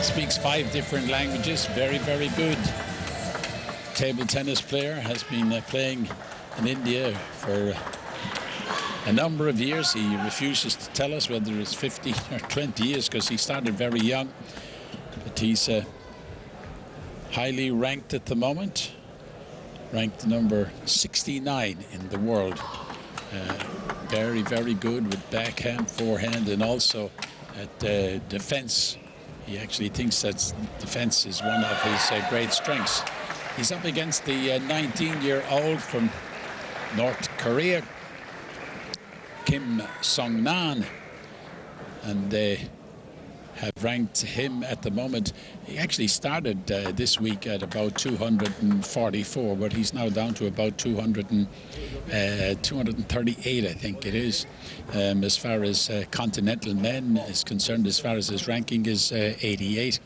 Speaks 5 different languages. Very, very good. Table tennis player. Has been playing in India for a number of years. He refuses to tell us whether it's 15 or 20 years because he started very young. But he's highly ranked at the moment. Ranked number 69 in the world. Very, very good with backhand, forehand, and also at defense. He actually thinks that defense is one of his great strengths. He's up against the 19-year-old from North Korea, Kim Song-nan, and they have ranked him at the moment. He actually started this week at about 244, but he's now down to about 238, I think it is. As far as continental men is concerned, as far as his ranking is 88,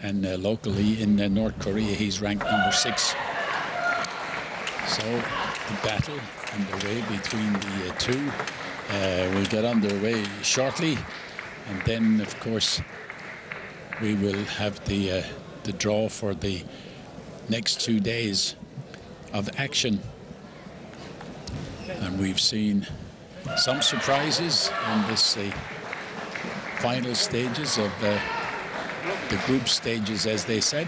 and locally in North Korea he's ranked number 6. So the battle underway between the two will get underway shortly. And then, of course, we will have the draw for the next 2 days of action. And we've seen some surprises in this final stages of the group stages, as they said.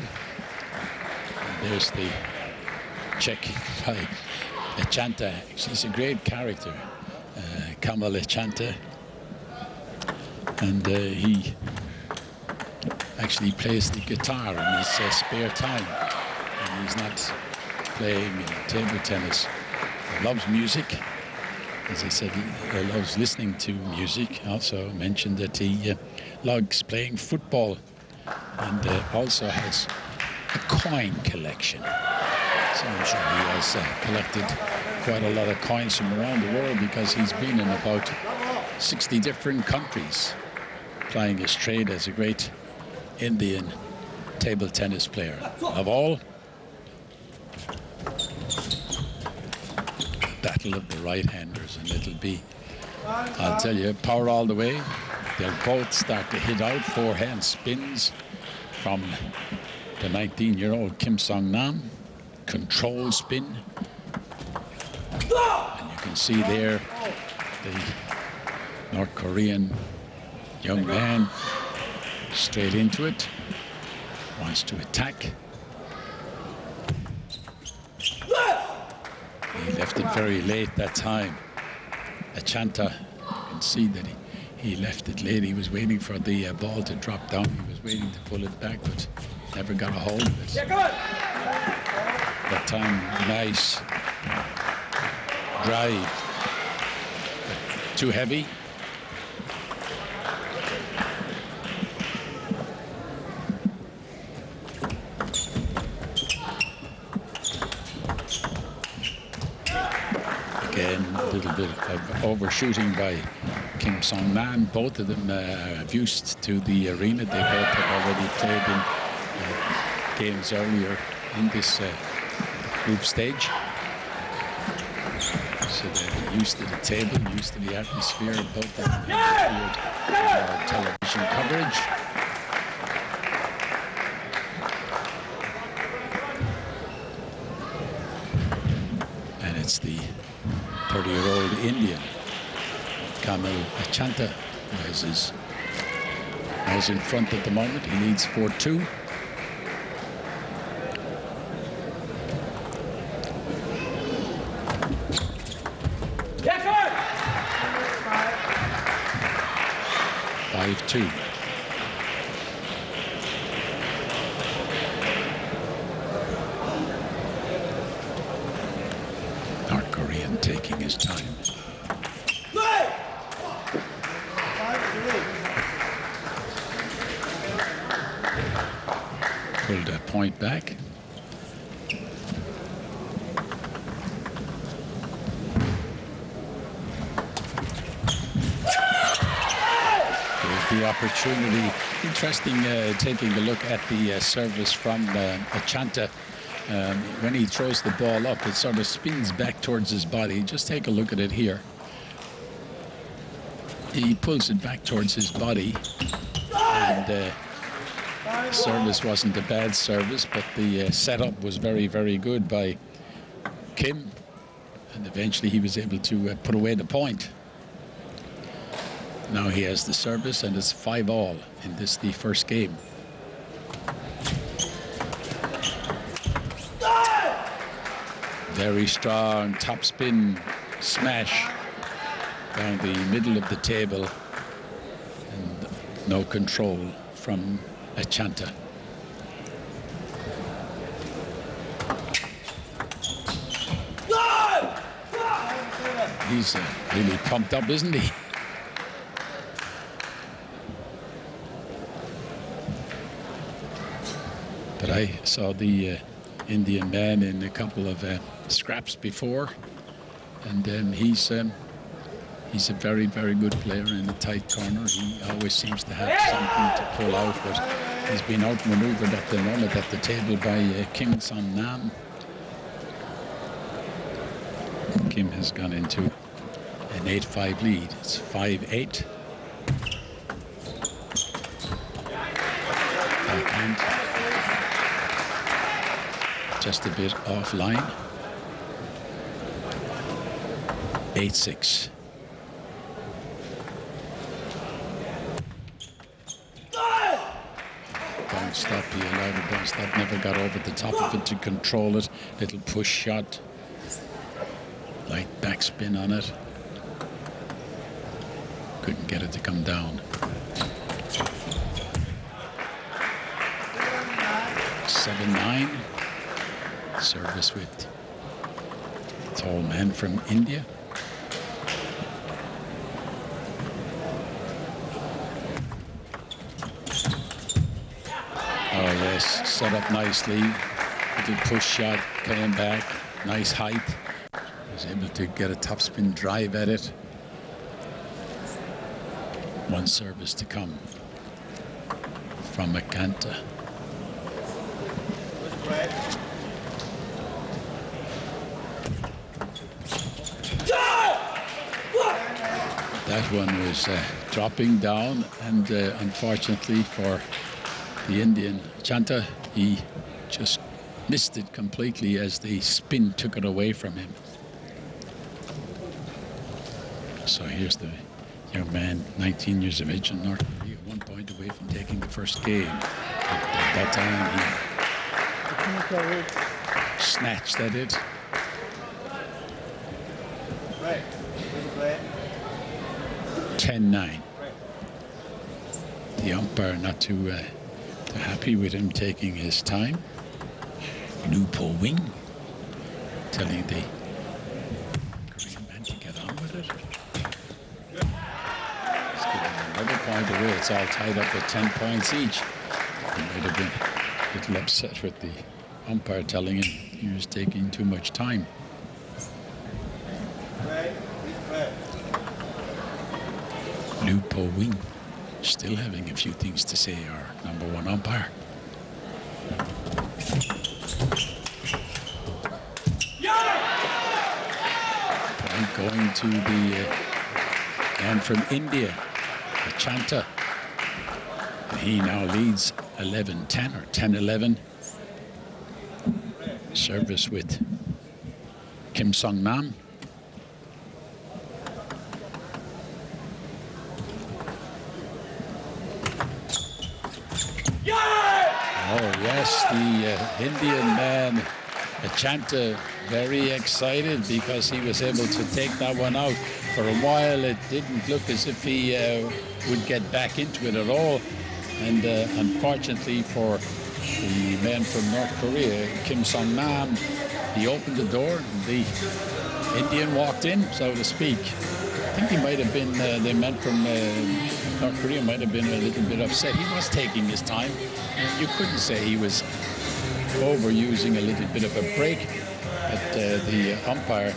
And there's the check by ACHANTA. She's a great character, Kamal ACHANTA. And he actually plays the guitar in his spare time. And he's not playing table tennis. He loves music. As I said, he loves listening to music. Also mentioned that he loves playing football and also has a coin collection. So I'm sure he has collected quite a lot of coins from around the world because he's been in about 60 different countries, plying his trade as a great Indian table tennis player. Of all, battle of the right-handers, and it'll be, I'll tell you, power all the way. They'll both start to hit out forehand spins from the 19-year-old Kim Song-nam. Control spin. And you can see there the North Korean young man straight into it, wants to attack. He left it very late that time. ACHANTA, you can see that he left it late. He was waiting for the ball to drop down. He was waiting to pull it back, but never got a hold of it. That time, nice drive. Too heavy. Again, a little bit of overshooting by Kim Song-nam. Both of them are used to the arena. They both have already played in games earlier in this group stage. So they're used to the table, used to the atmosphere. Both of them have appeared in television coverage. And it's the 30-year-old Indian, Kamal ACHANTA, who has his nose in front at the moment. He leads 4-2. North Korean taking his time. Pulled a point back. The opportunity. Interesting taking a look at the service from ACHANTA. When he throws the ball up, it sort of spins back towards his body. Just take a look at it here. He pulls it back towards his body, and service wasn't a bad service, but the setup was very, very good by Kim, and eventually he was able to put away the point. Now he has the service, and it's 5-all in the first game. Very strong topspin smash down the middle of the table, and no control from ACHANTA. He's really pumped up, isn't he? But I saw the Indian man in a couple of scraps before, and he's a very, very good player in a tight corner. He always seems to have something to pull out, but he's been outmaneuvered at the moment at the table by Kim Song-nam. Kim has gone into an 8-5 lead. It's 5-8. Backhand. Just a bit offline. 8-6. Don't stop, he allowed a don't stop, never got over the top of it to control it. Little push shot. Light backspin on it. Couldn't get it to come down. 7-9. Service with tall man from India. Oh yes, set up nicely. Little push shot, came back, nice height. Was able to get a topspin drive at it. One service to come from ACHANTA. That one was dropping down, and unfortunately for the Indian ACHANTA, he just missed it completely as the spin took it away from him. So here's the young man, 19 years of age in North Korea, 1 point away from taking the first game. But at that time, he snatched at it. Right. 10-9. The umpire not too happy with him taking his time. New pull wing, telling the Korean man to get on with it. He's giving another point away. It's all tied up at 10 points each. He might have been a little upset with the umpire telling him he was taking too much time. New Po Wing still having a few things to say, our #1 umpire. Point going to the man from India, ACHANTA. He now leads 11-10 or 10-11. Service with Kim Song-nam. Oh yes, the Indian man, ACHANTA, very excited because he was able to take that one out. For a while it didn't look as if he would get back into it at all. And unfortunately for the man from North Korea, Kim Song-nam, he opened the door and the Indian walked in, so to speak. I think he might have been, the man from North Korea might have been a little bit upset. He was taking his time, and you couldn't say he was overusing a little bit of a break. But the umpire,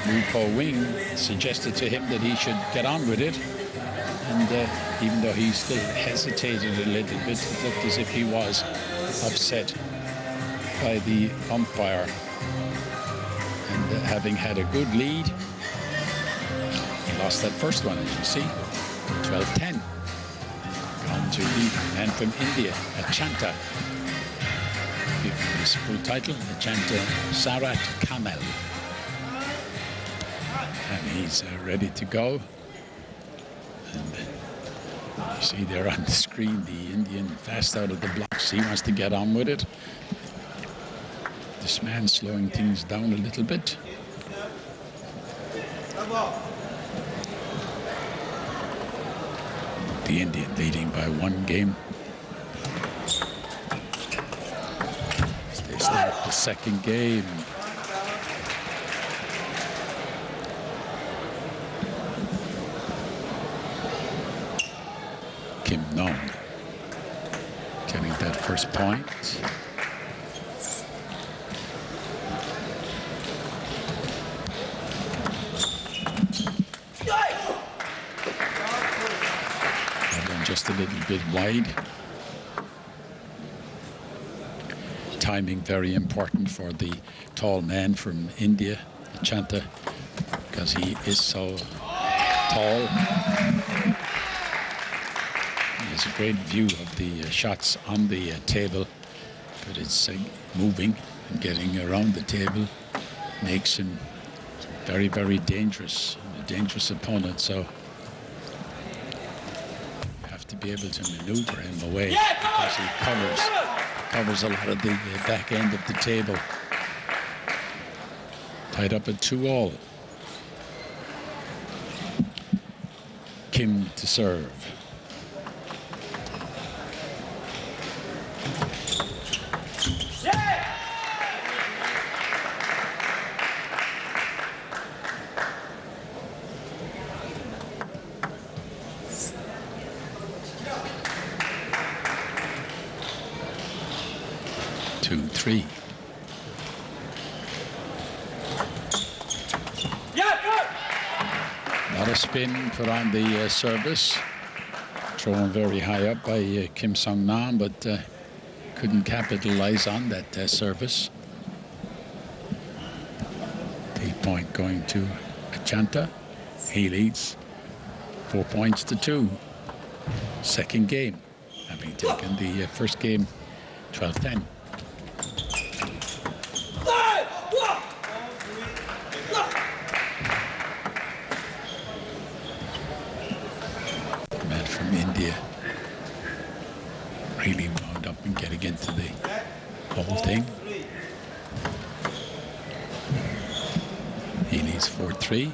Wu Po Wing, suggested to him that he should get on with it. And even though he still hesitated a little bit, it looked as if he was upset by the umpire. And having had a good lead, he lost that first one, as you see, 12-10. Gone to the man from India, ACHANTA. Give him his full title, ACHANTA Sharath Kamal. And he's ready to go. And you see there on the screen the Indian fast out of the blocks. He wants to get on with it. This man slowing things down a little bit. The Indian leading by 1 game. As they start the second game. Kim Nong getting that first point. Just a little bit wide. Timing very important for the tall man from India, ACHANTA, because he is so tall. He has a great view of the shots on the table, but it's moving and getting around the table makes him very, very dangerous, a dangerous opponent. So to be able to maneuver him away because he covers a lot of the back end of the table. Tied up at 2-all. Kim to serve. Three. Not a spin put on the service. Thrown very high up by Kim Song-nam, but couldn't capitalize on that service. 8-point going to ACHANTA. He leads 4 points to 2. Second game, having taken the first game 12-10. India really wound up and getting into the whole thing. He leads 4-3.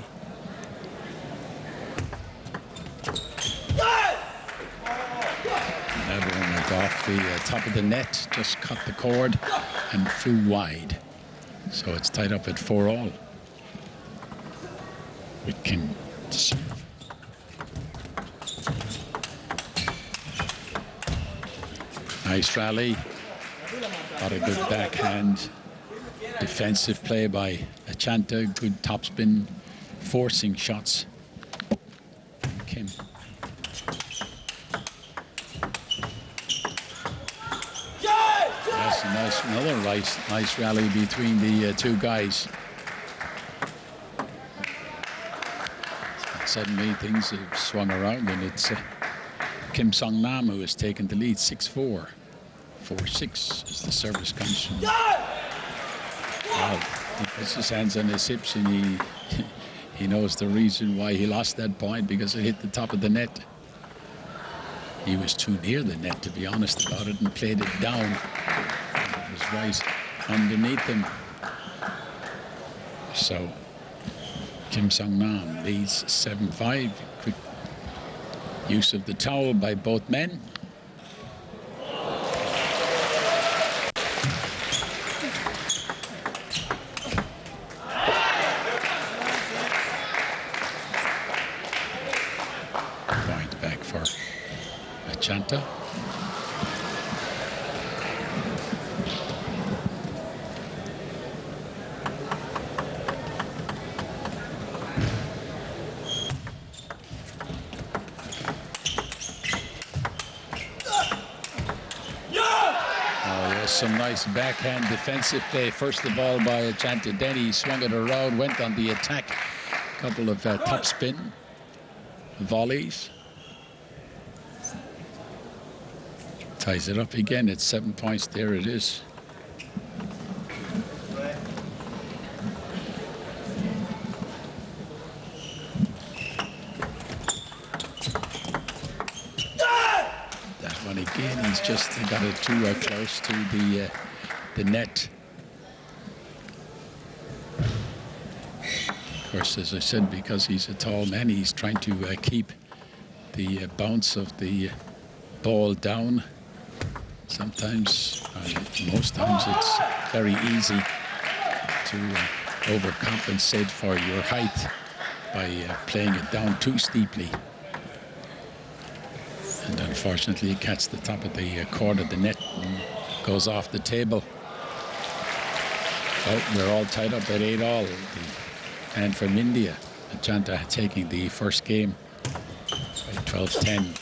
That one went off the top of the net, just cut the cord and flew wide. So it's tied up at 4-all. With Kim to serve. Nice rally, got a good backhand, defensive play by ACHANTA, good topspin, forcing shots. Kim. Yes, another nice rally between the two guys. Suddenly things have swung around and it's Kim Song-nam who has taken the lead, 6-4. 4-6 as the service comes from. Wow, he puts his hands on his hips and he knows the reason why he lost that point, because it hit the top of the net. He was too near the net, to be honest about it, and played it down. It was right underneath him. So Kim Song-nam leads 7-5. Quick use of the towel by both men. Point back for ACHANTA. Some nice backhand defensive play, first of all by ACHANTA. Then he swung it around, went on the attack. A couple of topspin volleys. Ties it up again. It's 7 points. There it is. That one again. He's just got it too close to the net. Of course, as I said, because he's a tall man, he's trying to keep the bounce of the ball down. Sometimes, most times, it's very easy to overcompensate for your height by playing it down too steeply. And unfortunately, it catches the top of the cord of the net and goes off the table. Well, we're all tied up at 8-all. And from India, ACHANTA taking the first game by 12-10.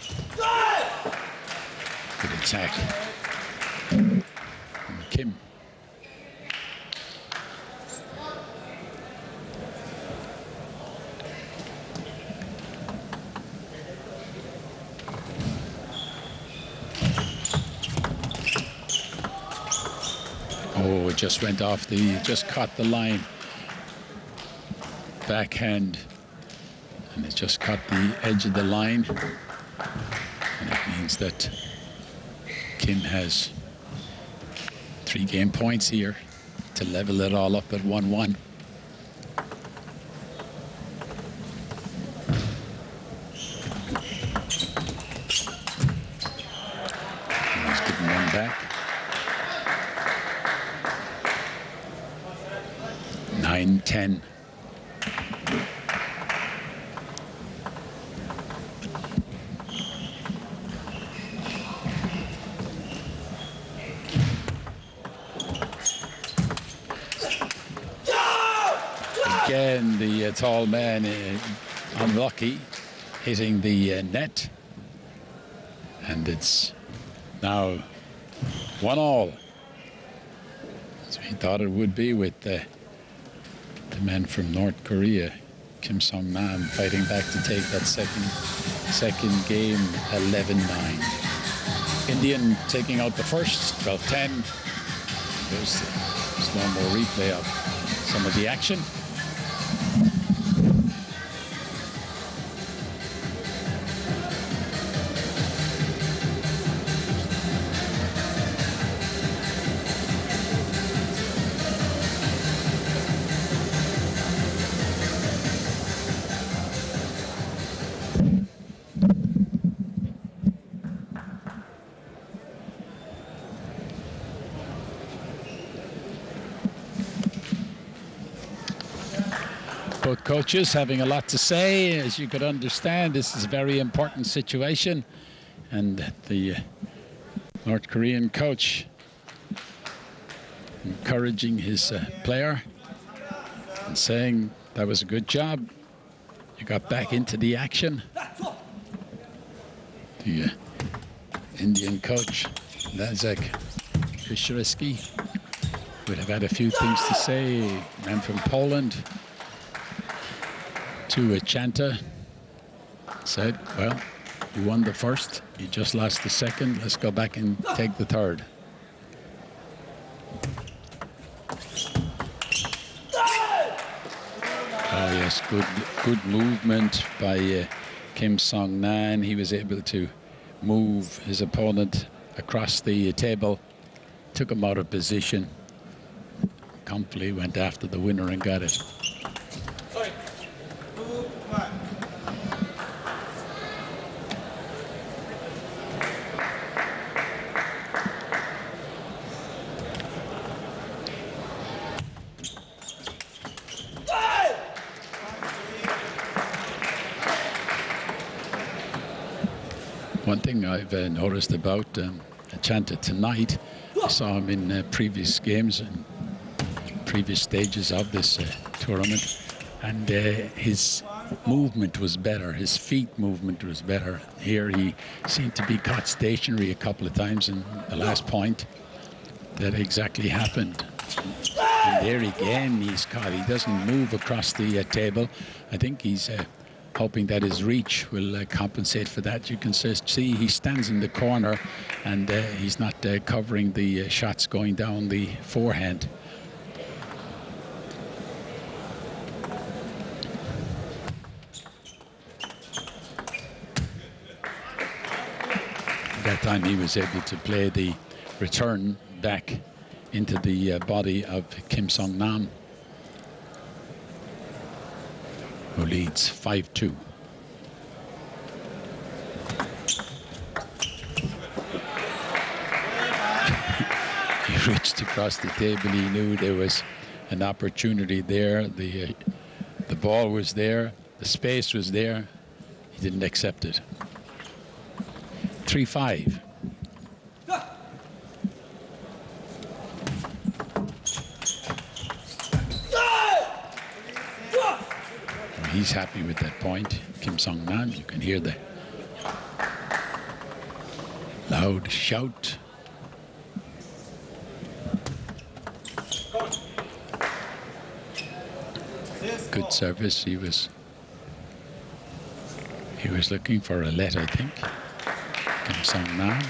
Good attack from Kim. Oh, it just went off just caught the line. Backhand, and it just caught the edge of the line, and it means that Kim has 3 game points here to level it all up at 1-1. He's giving one back. 9-10. Again, the tall man unlucky, hitting the net, and it's now 1-all, as we thought it would be, with the man from North Korea, Kim Song-nam, fighting back to take that second game, 11-9. Indian taking out the first, 12-10. There's a slow-mo replay of some of the action. Both coaches having a lot to say. As you could understand, this is a very important situation. And the North Korean coach encouraging his player and saying, that was a good job. You got back into the action. The Indian coach, Lazek Krishresky, would have had a few things to say. Man from Poland to ACHANTA said, well, you won the first, you just lost the second, let's go back and take the third. Oh yes, good movement by Kim Song-nam. He was able to move his opponent across the table, took him out of position, comfortably went after the winner and got it. One thing I've noticed about ACHANTA tonight, I saw him in previous games and previous stages of this tournament, and his movement was better, his feet movement was better. Here he seemed to be caught stationary a couple of times, and the last point that exactly happened. And there again he's caught, he doesn't move across the table. I think he's hoping that his reach will compensate for that. You can see he stands in the corner, and he's not covering the shots going down the forehand. That time he was able to play the return back into the body of Kim Sung-nam, who leads 5-2. He reached across the table. He knew there was an opportunity there. The ball was there. The space was there. He didn't accept it. 3-5. He's happy with that point. Kim Sung-nam, you can hear the loud shout. Good service. He was looking for a let, I think. Kim Sung-nam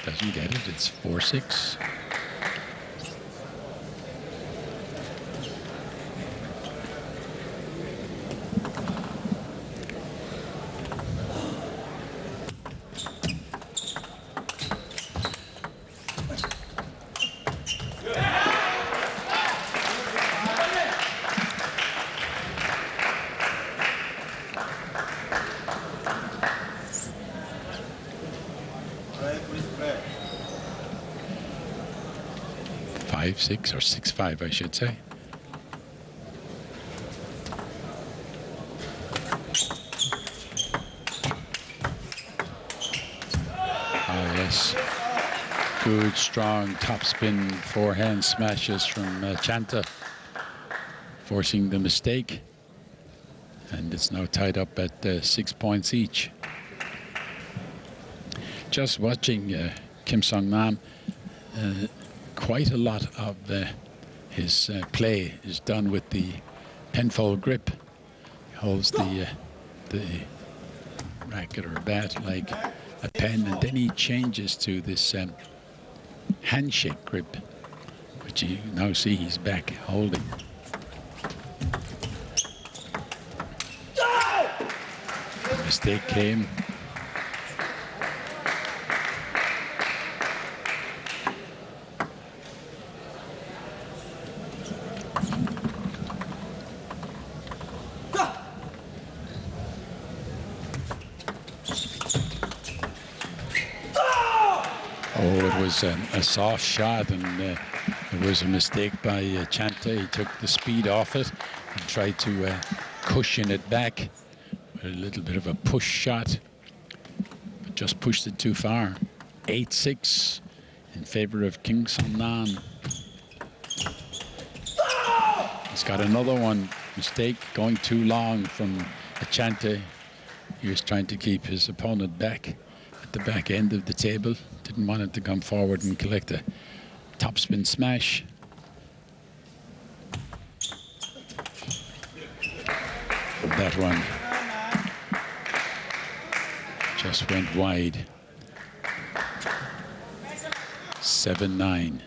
doesn't get it. It's 4-6. Six or 6-5, I should say. Oh yes, good strong topspin forehand smashes from ACHANTA, forcing the mistake, and it's now tied up at 6 points each. Just watching Kim Sung-nam, quite a lot of his play is done with the penfold grip. He holds the racket or bat like a pen, and then he changes to this handshake grip, which you now see he's back holding. The mistake came. A soft shot, and it was a mistake by ACHANTA. He took the speed off it and tried to cushion it back with a little bit of a push shot, but just pushed it too far. 8-6 in favor of Kim Sung-nam. He's got another one. Mistake going too long from ACHANTA. He was trying to keep his opponent back at the back end of the table. Didn't want it to come forward and collect a topspin smash. That one just went wide. 7-9.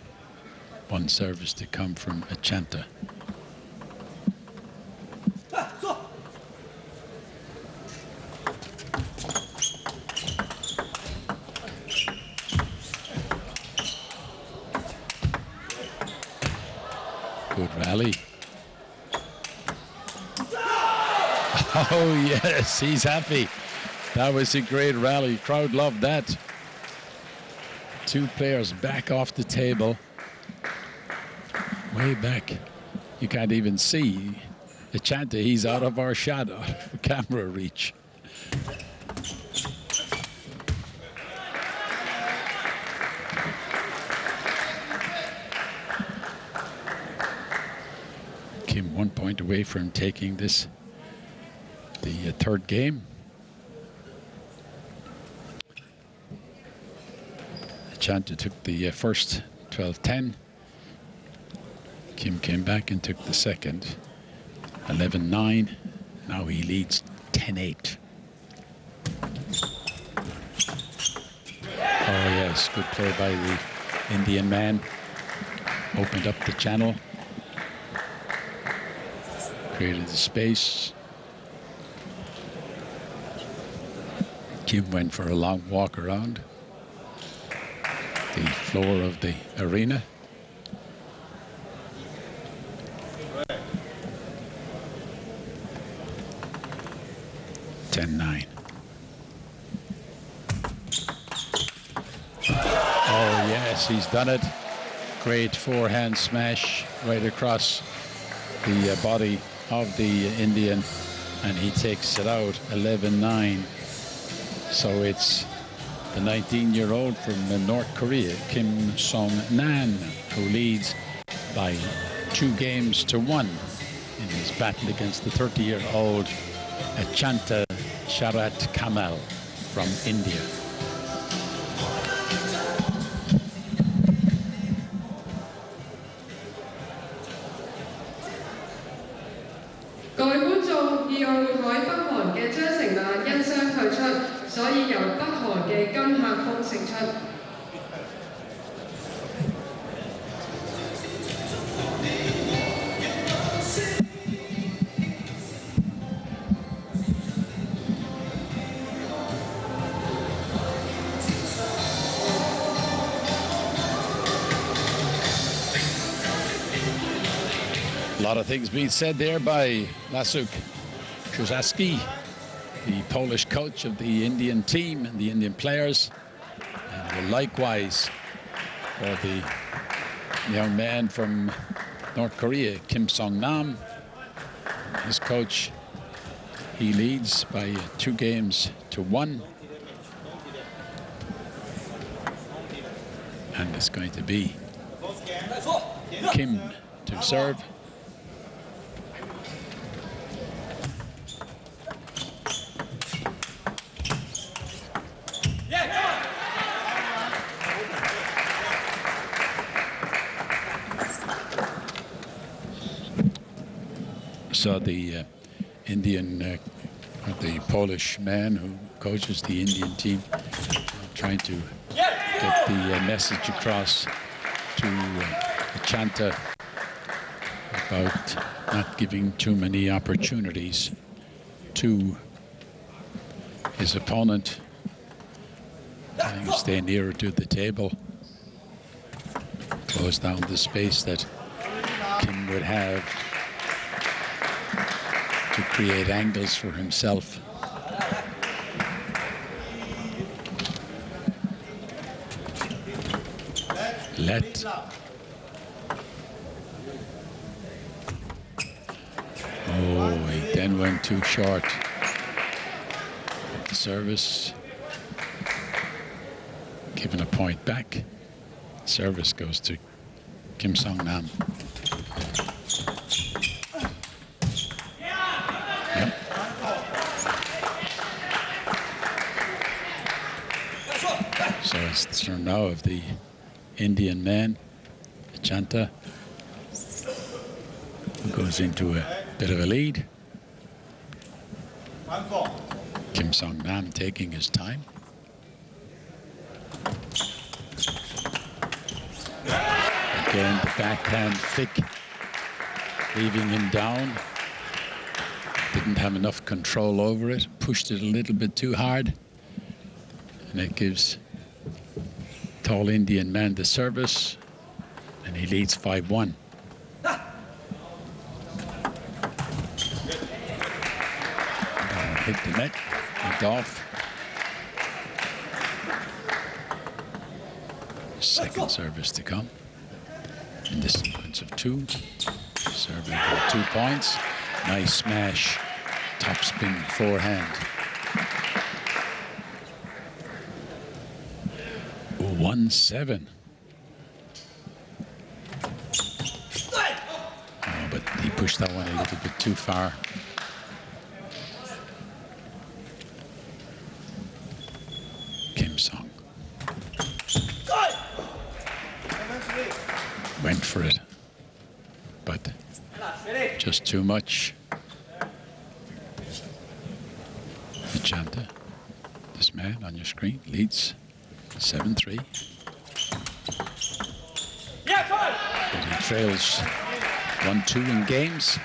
One service to come from ACHANTA. Rally. Oh yes, he's happy. That was a great rally. Crowd loved that. Two players back off the table. Way back. You can't even see ACHANTA. He's out of our shot, out of camera reach. Kim 1 point away from taking this, the third game. ACHANTA took the first 12-10. Kim came back and took the second 11-9. Now he leads 10-8. Oh yes, good play by the Indian man. Opened up the channel. Created the space. Kim went for a long walk around the floor of the arena. (10-9). Oh yes, he's done it. Great forehand smash right across the body of the Indian, and he takes it out 11-9. So it's the 19-year-old from North Korea, Kim Song-nam, who leads by 2-1 in his battle against the 30-year-old ACHANTA Sharath Kamal from India. A lot of things being said there by Leszek Krzyzewski, the Polish coach of the Indian team and the Indian players. And likewise for the young man from North Korea, Kim Song-nam. His coach, he leads by 2-1. And it's going to be Kim to serve. So the the Polish man who coaches the Indian team, trying to get the message across to ACHANTA about not giving too many opportunities to his opponent, trying to stay nearer to the table, close down the space that Kim would have to create angles for himself. Let. Oh, he then went too short. The service. Given a point back. Service goes to Kim Song-nam. So it's the turn now of the Indian man, ACHANTA, who goes into a bit of a lead. Kim Song-nam taking his time. Again, the backhand thick, leaving him down. Didn't have enough control over it, pushed it a little bit too hard. And it gives tall Indian man the service, and he leads 5-1. Hit the net, went off. Second service to come in this sequence of 2. Serving for 2 points. Nice smash, top spin forehand. 1-7. Oh, but he pushed that one a little bit too far. Kim Song went for it, but just too much. ACHANTA, this man on your screen, leads 7-3. But he trails 1-2 in games.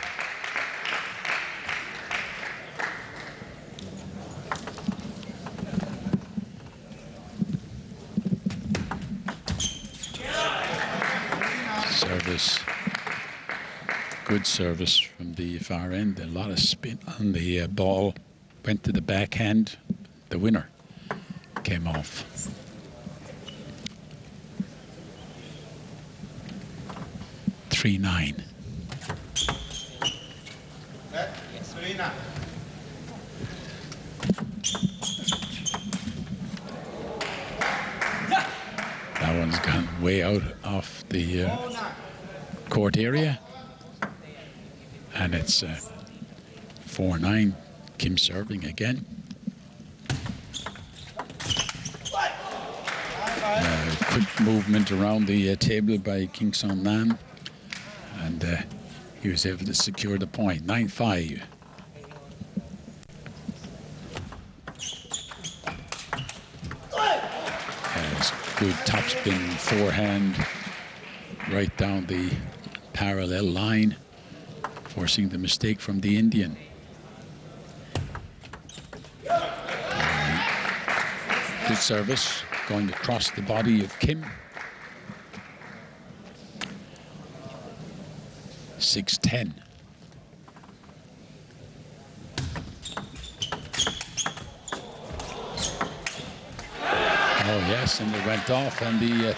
Service, good service from the far end. A lot of spin on the ball. Went to the backhand. The winner came off. Three-9. That one's gone way out off the court area. And it's 4-9. Kim serving again. Quick movement around the table by Kim Song-nam. And he was able to secure the point. 9-5. Good topspin forehand right down the parallel line, forcing the mistake from the Indian. Good service going across the body of Kim. 6-10. Oh yes, and it went off, and the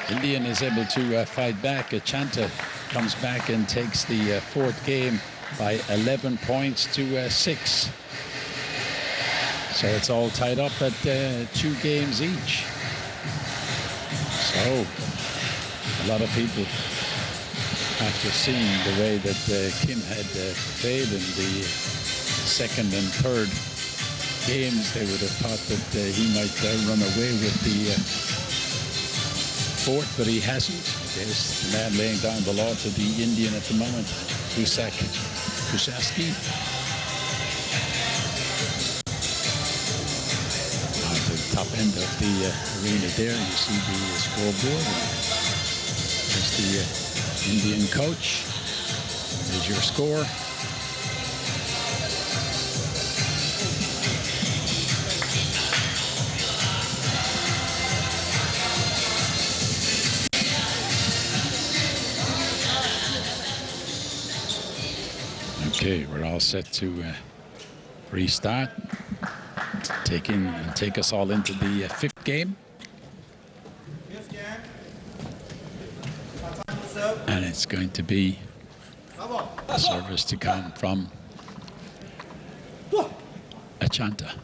Indian is able to fight back. ACHANTA comes back and takes the fourth game by 11 points to 6. So it's all tied up at 2 games each. So a lot of people, after seeing the way that Kim had played in the second and third games, they would have thought that he might run away with the fourth, but he hasn't. There's the man laying down the law to the Indian at the moment, Kusaski. At the top end of the arena there, you see the scoreboard. There's the Indian coach. There's your score. Okay, we're all set to restart. Take us all into the fifth game. And it's going to be a service to come from ACHANTA.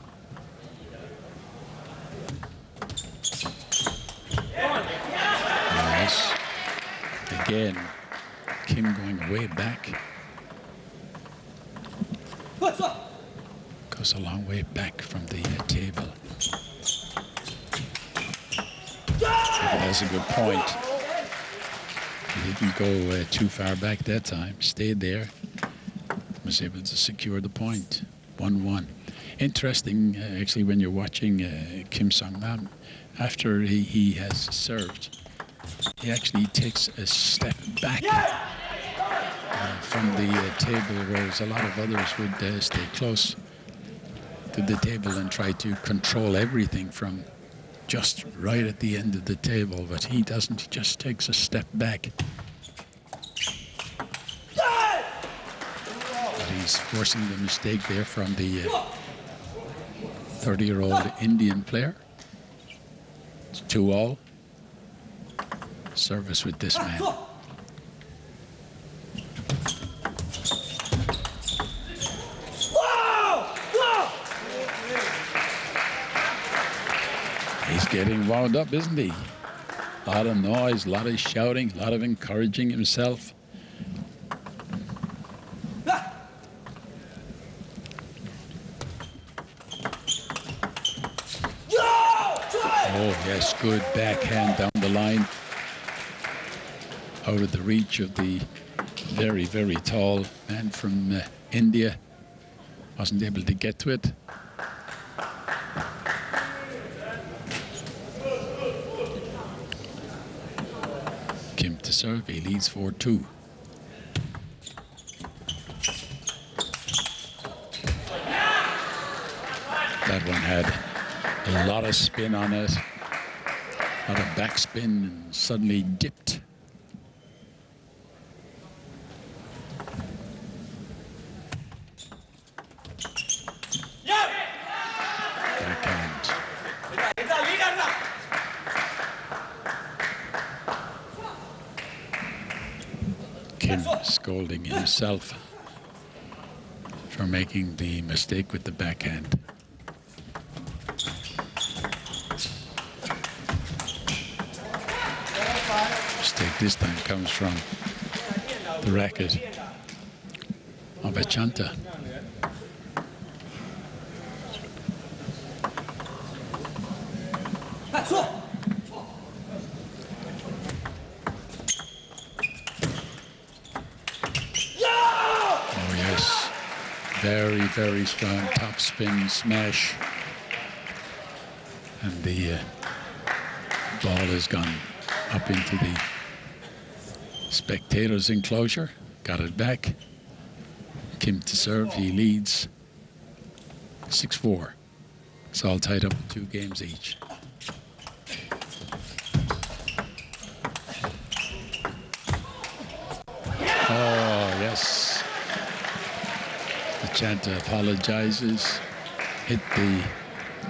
Yes. Again, Kim going way back. Goes a long way back from the table. That's a good point. He didn't go too far back that time. Stayed there. Was able to secure the point. 1-1. Interesting, actually, when you're watching Kim Song-nam, after he has served, he actually takes a step back from the table, whereas a lot of others would stay close to the table and try to control everything from just right at the end of the table, but he doesn't. He just takes a step back. But he's forcing the mistake there from the 30-year-old Indian player. It's 2-all. Service with this man. He's getting wound up, isn't he? A lot of noise, a lot of shouting, a lot of encouraging himself. Oh, yes, good backhand down the line. Out of the reach of the very, very tall man from India. Wasn't able to get to it. to serve. He leads 4-2. That one had a lot of spin on it, a lot of backspin, and suddenly dipped. Backhand. Kim scolding himself for making the mistake with the backhand. Mistake this time comes from the racket of ACHANTA. Oh yes, very, very strong top spin smash. And the ball has gone up into the spectators' enclosure. Got it back. Kim to serve. He leads 6-4. It's all tied up in 2 games each. Oh, yes. ACHANTA apologizes. Hit the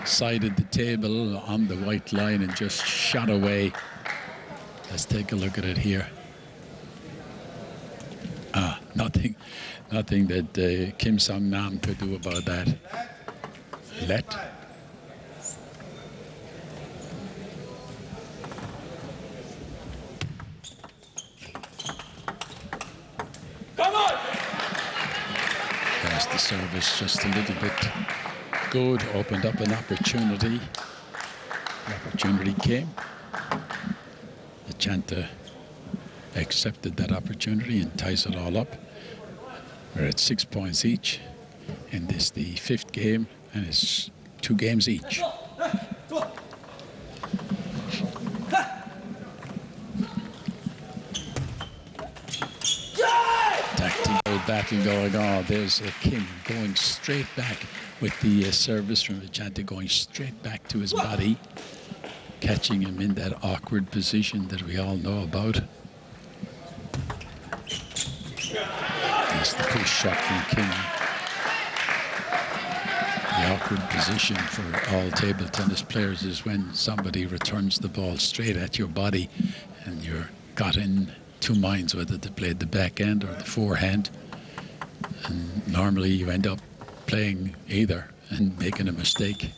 side of the table on the white line and just shot away. Let's take a look at it here. Nothing that Kim Song-nam could do about that. Let. Come on! There's the service just a little bit good, opened up an opportunity. The opportunity came. ACHANTA accepted that opportunity and ties it all up. We're at 6 points each in this, the 5th game, and it's 2 games each. Tactical battle going on. There's Kim going straight back with the service from ACHANTA, going straight back to his body, catching him in that awkward position that we all know about. That's the push shot from Kim. The awkward position for all table tennis players is when somebody returns the ball straight at your body and you're got in 2 minds whether to play the backhand or the forehand. And normally you end up playing either and making a mistake.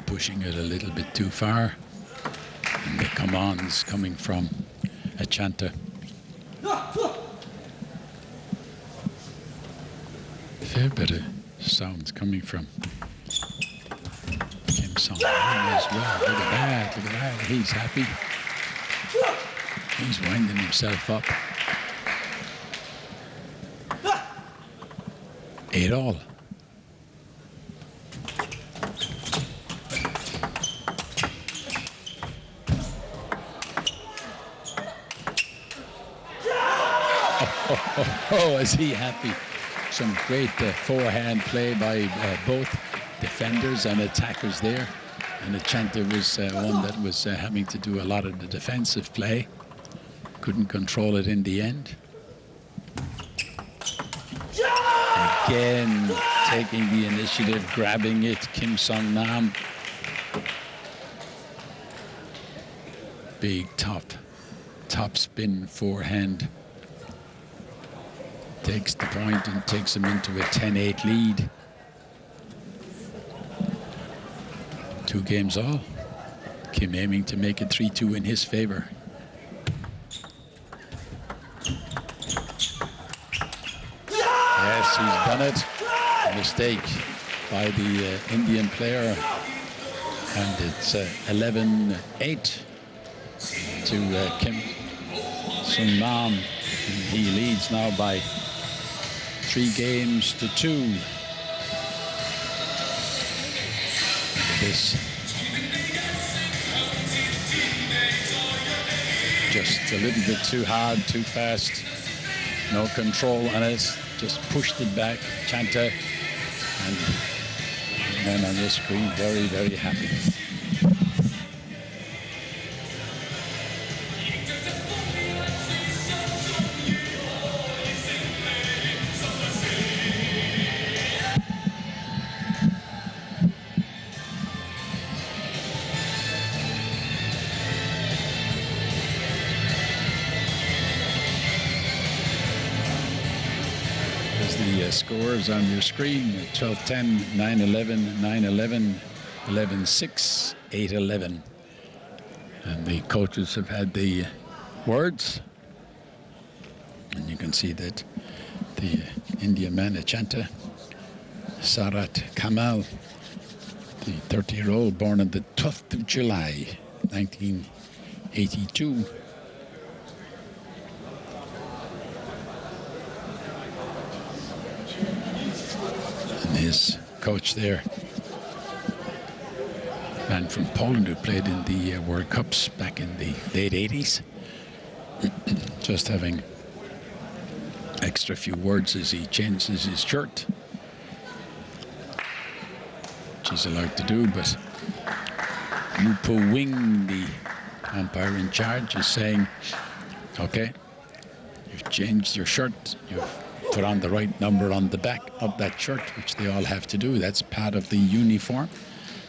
Pushing it a little bit too far, and the commands coming from ACHANTA. Fair bit of sounds coming from Kim Song-nam as well. Look at that, look at that. He's happy. He's winding himself up. 8-all. Oh, is he happy. Some great forehand play by both defenders and attackers there. And ACHANTA was one that was having to do a lot of the defensive play. Couldn't control it in the end. Again, taking the initiative, grabbing it, Kim Song-nam. Big top spin forehand. Takes the point and takes him into a 10-8 lead. 2 games all. Kim aiming to make it 3-2 in his favor. Yes, he's done it. A mistake by the Indian player. And it's 11-8 to Kim Song-nam. He leads now by 3 games to 2. This just a little bit too hard, too fast, no control on it, just pushed it back. ACHANTA and the man on the screen very, very happy. The scores on your screen: 12-10, 9-11, 9-11, 11-6, 8-11. And the coaches have had the words. And you can see that the Indian man, ACHANTA, Sharath Kamal, the 30-year-old, born on the 12th of July, 1982. His coach there, man from Poland who played in the World Cups back in the late 80s, just having extra few words as he changes his shirt, which he's allowed to do. But Yupo Wing, the umpire in charge, is saying, okay, you've changed your shirt, you've put on the right number on the back of that shirt, which they all have to do. That's part of the uniform,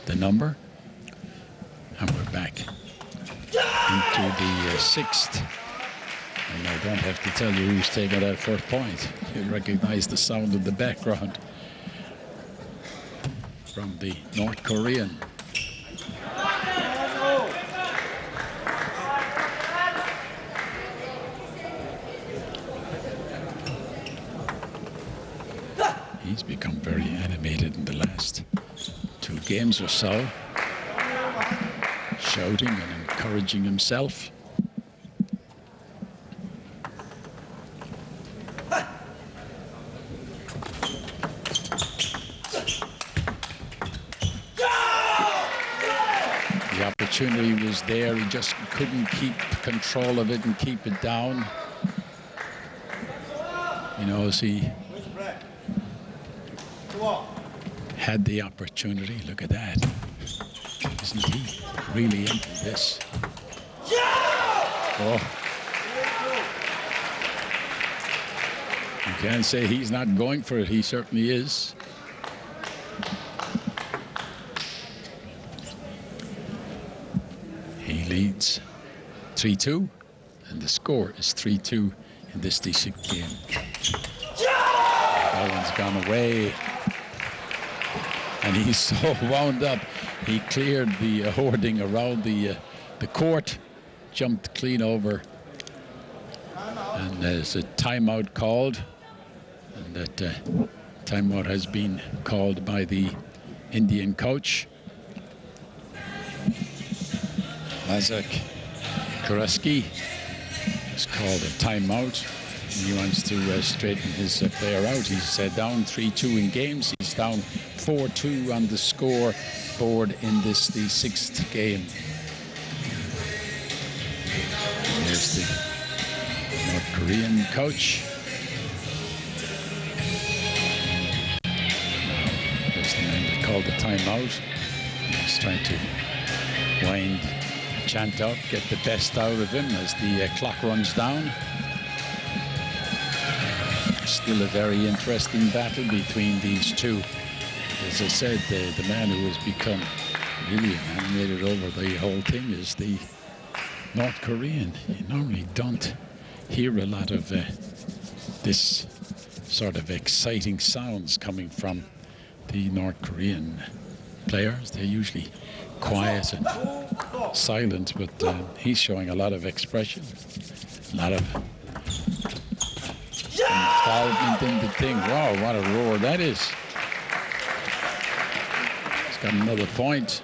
the number. And we're back into the 6th. And I don't have to tell you who's taking that first point. You'll recognize the sound of the background from the North Korean. He's become very animated in the last 2 games or so, shouting and encouraging himself. The opportunity was there, he just couldn't keep control of it and keep it down. You know, as he had the opportunity. Look at that. Isn't he really into this? Oh. You can't say he's not going for it. He certainly is. He leads 3-2, and the score is 3-2 in this D6 game. That one's gone away. And he's so wound up. He cleared the hoarding around the court, jumped clean over. And there's a timeout called. And that timeout has been called by the Indian coach. Sharath Kamal has called a timeout. He wants to straighten his player out. He's down 3-2 in games. He's down 4-2 on the score board in the 6th game. And there's the North Korean coach. Now, there's the man that called the timeout. He's trying to wind ACHANTA up, get the best out of him as the clock runs down. Still a very interesting battle between these two. As I said, the man who has become really animated over the whole thing is the North Korean. You normally don't hear a lot of this sort of exciting sounds coming from the North Korean players. They're usually quiet and silent, but he's showing a lot of expression, a lot of involvement in the thing. Wow, what a roar that is. He's got another point.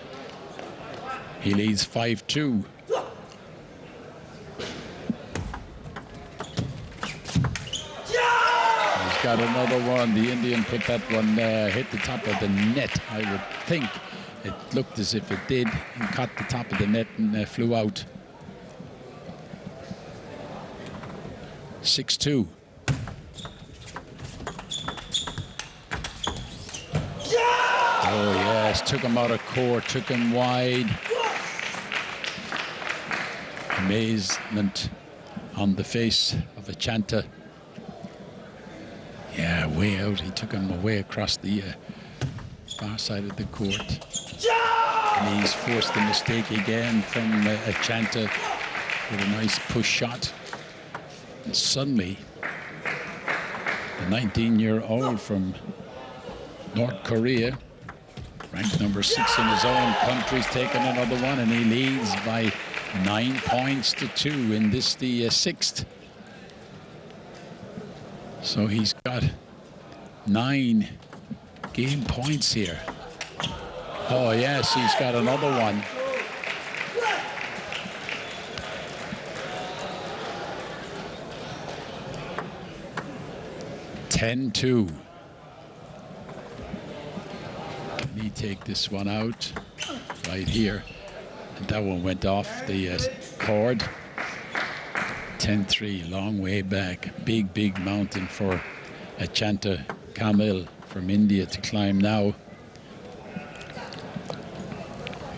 He leads 5-2. got another one. The Indian put that one, hit the top of the net, I would think. It looked as if it did, and caught the top of the net and flew out. 6-2. Oh yes, took him out of court, took him wide. Amazement on the face of ACHANTA. Yeah, way out. He took him away across the far side of the court. And he's forced the mistake again from ACHANTA with a nice push shot. And suddenly, the 19-year-old from North Korea, ranked number 6 in his own country, is taking another one, and he leads by 9 points to 2 in this, the 6th. So he's got 9 game points here. Oh yes, he's got another one. (10-2). Can he take this one out? Right here. And that one went off the cord. 10-3, long way back. Big mountain for Sharath Kamal from India to climb now.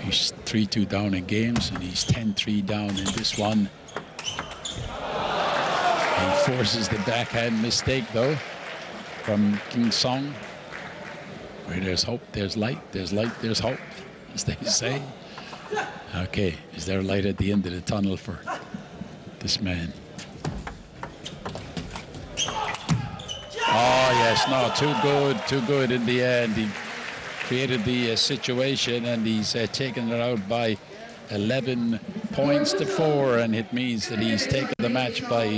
He's 3-2 down in games, and he's 10-3 down in this one. He forces the backhand mistake, though, from King Song. Where there's hope, there's light. There's light, there's hope, as they say. Okay, is there light at the end of the tunnel for this man? Oh yes, no, too good in the end. He created the situation, and he's taken it out by 11 points to 4, and it means that he's taken the match by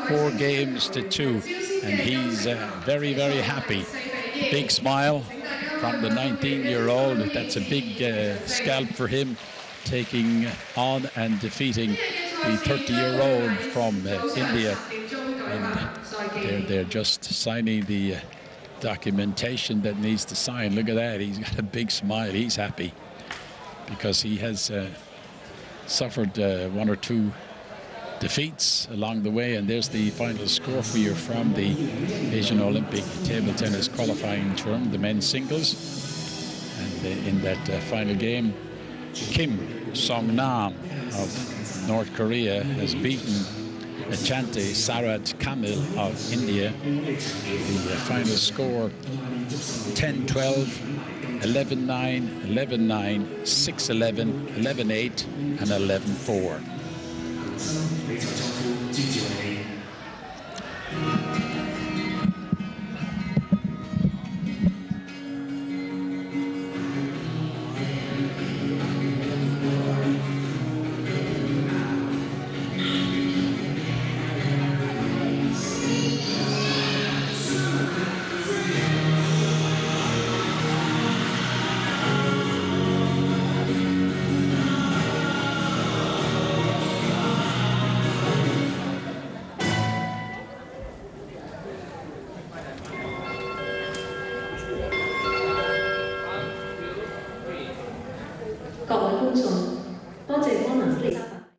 4 games to 2, and he's very happy. Big smile from the 19-year-old. That's a big scalp for him, taking on and defeating the 30-year-old from India. And they're just signing the documentation that needs to sign. Look at that. He's got a big smile. He's happy because he has suffered 1 or 2 defeats along the way. And there's the final score for you from the Asian Olympic table tennis qualifying tournament, the men's singles. And in that final game, Kim Song-nam of North Korea has beaten ACHANTA Sharath Kamal of India. The final score 10-12, 11-9, 11-9, 6-11, 11-8, and 11-4.